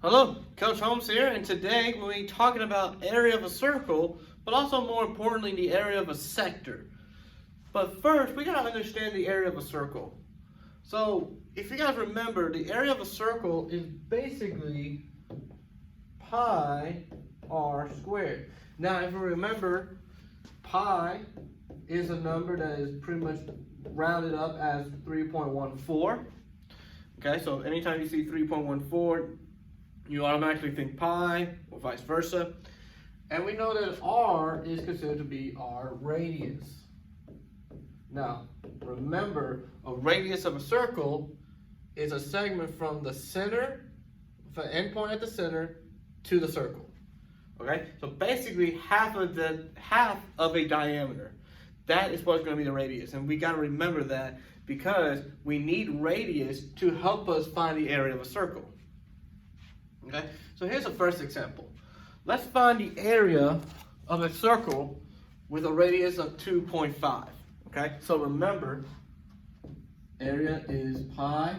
Hello, Coach Holmes here, and today we'll be talking about area of a circle, but also more importantly, the area of a sector. But first, we gotta understand the area of a circle. So, if you guys remember, the area of a circle is basically pi r squared. Now, if you remember, pi is a number that is pretty much rounded up as 3.14. Okay, so anytime you see 3.14, you automatically think pi or vice versa. And we know that r is considered to be our radius. Now, remember, a radius of a circle is a segment from the center, the endpoint at the center, to the circle. Okay, so basically half of a diameter. That is what's going to be the radius, and we got to remember that because we need radius to help us find the area of a circle. Okay, so here's the first example. Let's find the area of a circle with a radius of 2.5. Okay, so remember, area is pi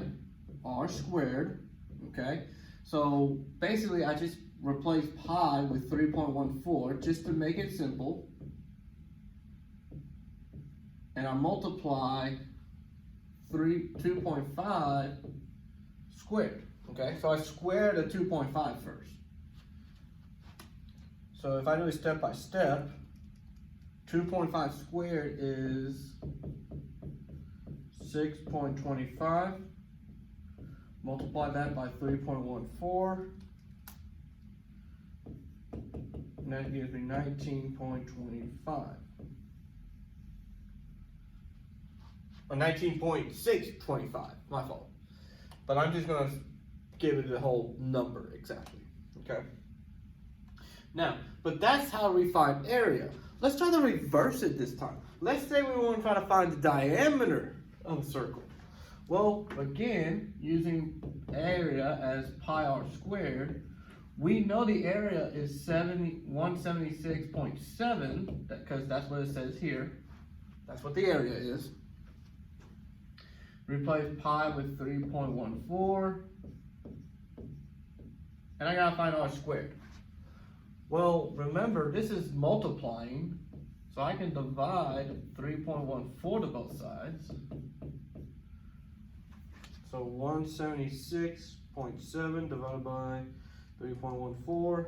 r squared. Okay, so basically I just replace pi with 3.14 just to make it simple, and I multiply 2.5 squared. Okay, so I squared a 2.5 first. So if I do it step by step, 2.5 squared is 6.25. Multiply that by 3.14. And that gives me 19.25. Or 19.625, my fault. But I'm just going to give it the whole number exactly, okay? Now, but that's how we find area. Let's try to reverse it this time. Let's say we want to try to find the diameter of a circle. Well, again, using area as pi r squared, we know the area is 176.7, because that's what it says here. That's what the area is. Replace pi with 3.14. And I gotta find r squared. Well, remember, this is multiplying, so I can divide 3.14 to both sides. So 176.7 divided by 3.14,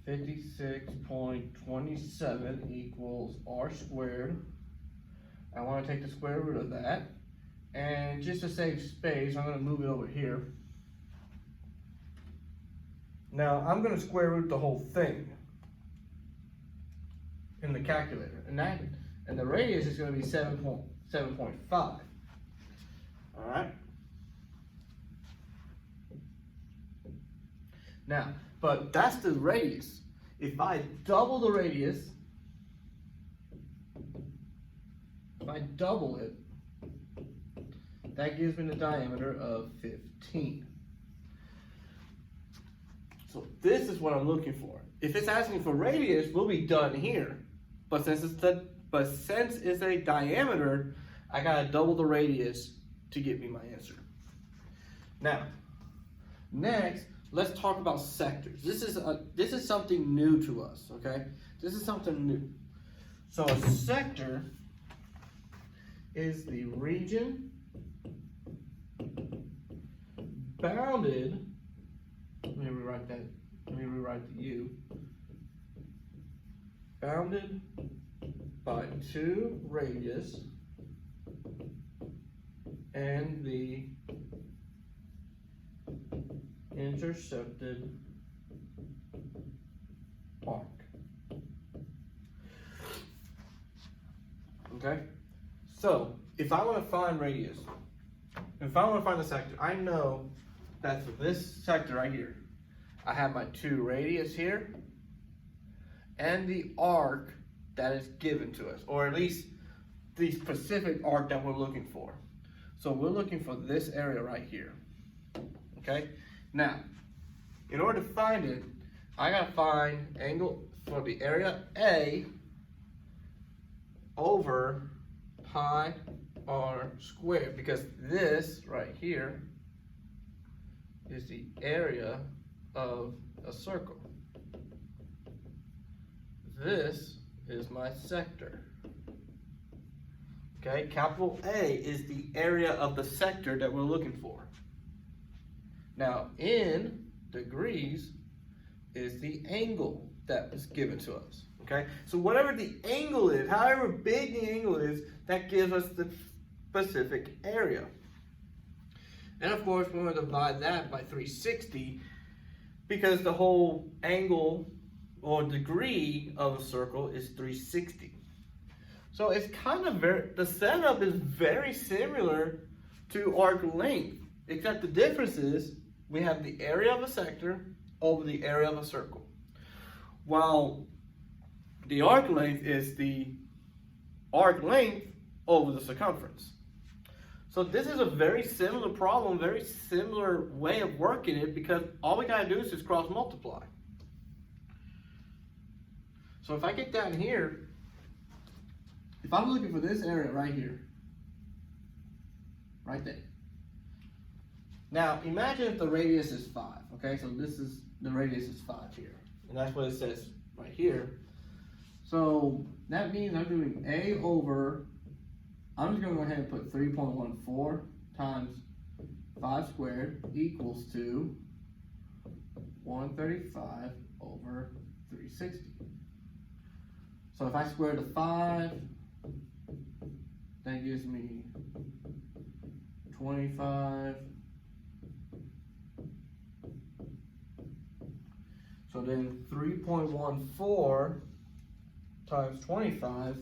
56.27 equals r squared. I want to take the square root of that, and just to save space, I'm going to move it over here. Now, I'm going to square root the whole thing in the calculator, and the radius is going to be 7.5. All right. Now, but that's the radius. If I double the radius, if I double it, that gives me the diameter of 15. So this is what I'm looking for. If it's asking for radius, we'll be done here. But since it's a diameter, I gotta double the radius to get me my answer. Now, next, let's talk about sectors. This is something new to us, okay? This is something new. So a sector is the region bounded. Let me rewrite that. Let me rewrite the U. Bounded by 2 radius and the intercepted arc. Okay? So, if I want to find radius, if I want to find the sector, I know that for this sector right here, I have my 2 radius here and the arc that is given to us, or at least the specific arc that we're looking for. So we're looking for this area right here. Okay? Now, in order to find it, I gotta find angle for the area A over pi r squared, because this right here is the area of a circle. This is my sector. Okay, capital A is the area of the sector that we're looking for. Now, in degrees is the angle that is given to us. Okay, so whatever the angle is, however big the angle is, that gives us the specific area. And of course, we're going to divide that by 360 because the whole angle or degree of a circle is 360. So it's kind of the setup is very similar to arc length, except the difference is we have the area of a sector over the area of a circle. While the arc length is the arc length over the circumference. So this is a very similar problem, very similar way of working it, because all we gotta do is just cross multiply. So if I get down here, if I'm looking for this area right here, right there. Now imagine if the radius is 5, okay? So this is, the radius is 5 here. And that's what it says right here. So that means I'm doing A over, I'm just gonna go ahead and put 3.14 times 5 squared equals to 135 over 360. So if I square the 5, that gives me 25. So then 3.14 times 25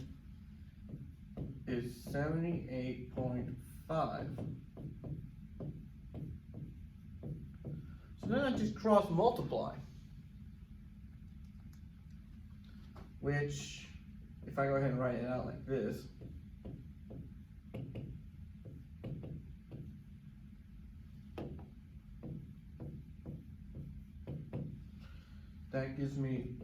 is 78.5. So then I just cross multiply, which, if I go ahead and write it out like this, that gives me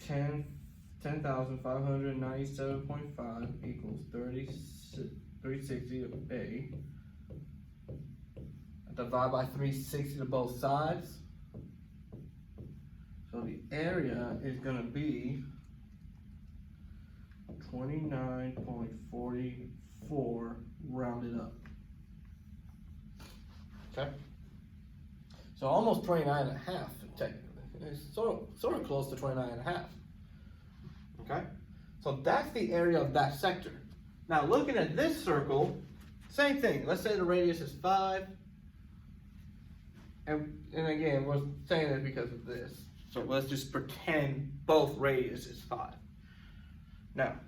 10,597.5 equals 360 of A. Divide by 360 to both sides. So the area is going to be 29.44 rounded up. Okay? So almost 29 and a half technically. It's sort of close to 29 and a half. Okay? So that's the area of that sector. Now looking at this circle, same thing. Let's say the radius is 5. And again, we're saying it because of this. So let's just pretend both radius is 5. Now,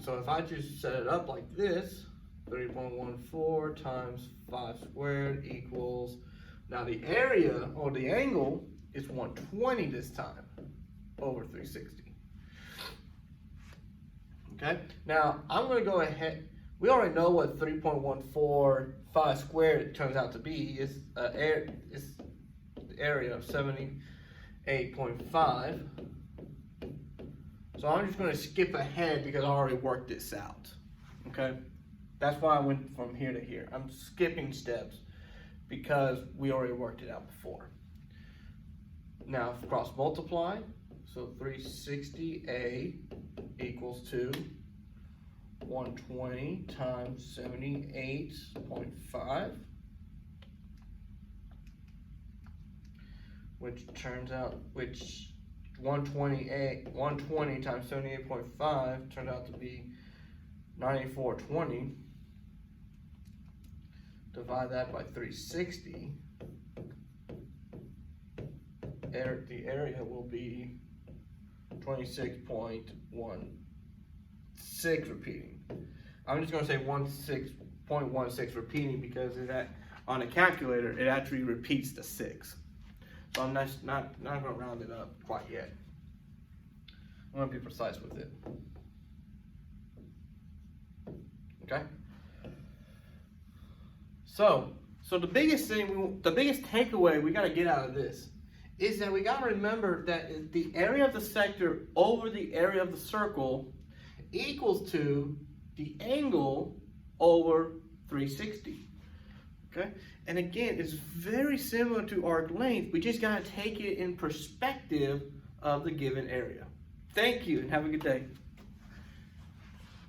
so if I just set it up like this, 3.14 times 5 squared equals, now the area or the angle is 120 this time over 360. Okay, now I'm going to go ahead. We already know what 3.14 squared turns out to be. It's the area of 78.5. So I'm just going to skip ahead because I already worked this out. Okay, that's why I went from here to here. I'm skipping steps because we already worked it out before. Now cross multiply. So 360A equals to 120 times 78.5, which 120 times 78.5 turned out to be 9420. Divide that by 360. The area will be 26.16 repeating. I'm just going to say 16.16 repeating because on a calculator it actually repeats the 6. So I'm not going to round it up quite yet. I'm going to be precise with it. Okay. So the biggest takeaway we got to get out of this is that we got to remember that the area of the sector over the area of the circle equals to the angle over 360. Okay? And again, it's very similar to arc length. We just got to take it in perspective of the given area. Thank you and have a good day.